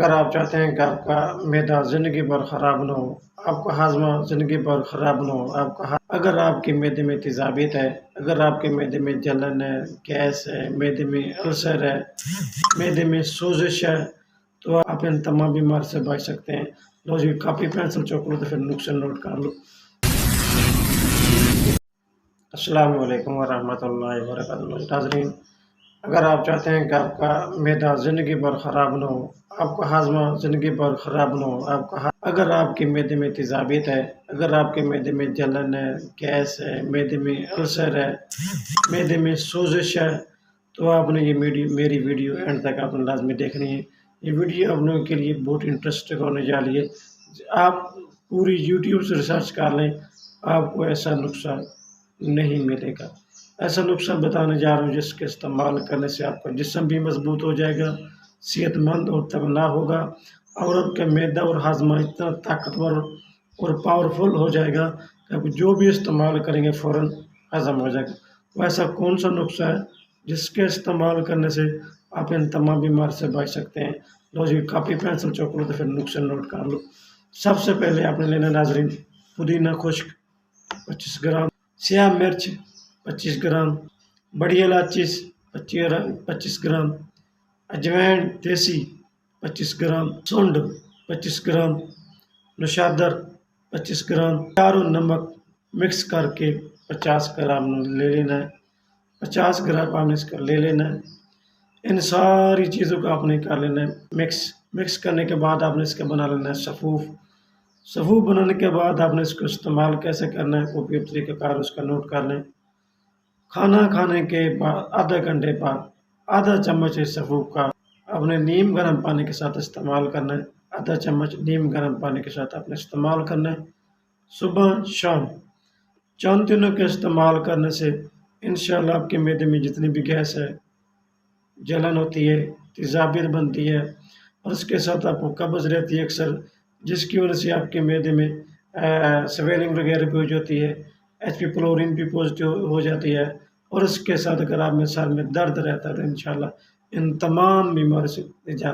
اگر آپ چاہتے ہیں کہ آپ کا معدہ زندگی بھر خراب نہ ہو، آپ کا ہاضمہ زندگی بھر خراب نہ ہو، اگر آپ کے معدے میں تیزابیت ہے، اگر آپ کے معدے میں جلن ہے، گیس ہے، معدے میں السر ہے، معدے میں سوزش ہے، تو آپ ان تمام بیمار سے بچ سکتے ہیں۔ لو جی، کاپی پینسل چوک لو تو پھر نقصان نوٹ کر لو۔ السلام علیکم ورحمۃ اللہ وبرکاتہ۔ ناظرین، اگر آپ چاہتے ہیں کہ آپ کا معدہ زندگی بھر خراب نہ ہو، آپ کا ہاضمہ زندگی بھر خراب نہ ہو، اگر آپ کے معدے میں تیزابیت ہے، اگر آپ کے معدے میں جلن ہے، گیس ہے، معدے میں السر ہے، معدے میں سوزش ہے، تو آپ نے یہ میری ویڈیو اینڈ تک آپ نے لازمی دیکھنی ہے۔ یہ ویڈیو آپ لوگوں کے لیے بہت انٹرسٹنگ ہونے جا رہی ہے۔ آپ پوری یوٹیوب سے ریسرچ کر لیں، آپ کو ایسا نسخہ نہیں ملے گا۔ ایسا نسخہ بتانے جا رہا ہوں جس کے استعمال کرنے سے آپ کا جسم بھی مضبوط ہو جائے گا، صحت مند اور تگنا ہوگا، اور آپ کا معدہ اور ہاضمہ اتنا طاقتور اور پاورفل ہو جائے گا کہ آپ جو بھی استعمال کریں گے فوراً ہضم ہو جائے گا۔ وہ ایسا کون سا نسخہ ہے جس کے استعمال کرنے سے آپ ان تمام بیمار سے بچ سکتے ہیں؟ لو جی، کاپی پینسل چوک لو تو پھر نقصان نوٹ کر لو۔ سب سے پہلے آپ نے لینا ناظرین پودینہ خشک 25 گرام، سیاہ مرچ 25 گرام، بڑی الائچی 25 گرام، اجوائن دیسی 25 گرام، سونڈ 25 گرام، نشادر 25 گرام، چاروں نمک مکس کر کے 50 گرام لے لینا ہے۔ 50 گرام آپ نے اس کا لے لینا ہے۔ ان ساری چیزوں کو آپ نے کر لینا ہے مکس کرنے کے بعد آپ نے اس کا بنا لینا ہے صفوف بنانے کے بعد آپ نے اس کو استعمال کیسے کرنا ہے، کاپی اور طریقہ کار اس کا نوٹ کر لیں۔ کھانا کھانے کے بعد آدھا گھنٹے بعد آدھا چمچ صفوف کا آپ نے نیم گرم پانی کے ساتھ استعمال کرنا ہے۔ آدھا چمچ نیم گرم پانی کے ساتھ آپ نے استعمال کرنا ہے صبح شام۔ چند دنوں کے استعمال کرنے سے انشاءاللہ آپ کے معدے میں جتنی بھی گیس ہے، جلن ہوتی ہے، تیزابیت بنتی ہے، اور اس کے ساتھ آپ کو قبض رہتی ہے اکثر، جس کی وجہ سے آپ کے معدے میں سویلنگ وغیرہ بھی ہو جاتی ہے، ایچ پی پلورین بھی پازیٹیو ہو جاتی ہے، اور اس کے ساتھ اگر آپ میں سر میں درد رہتا ہے تو انشاءاللہ ان تمام بیماریوں سے نجات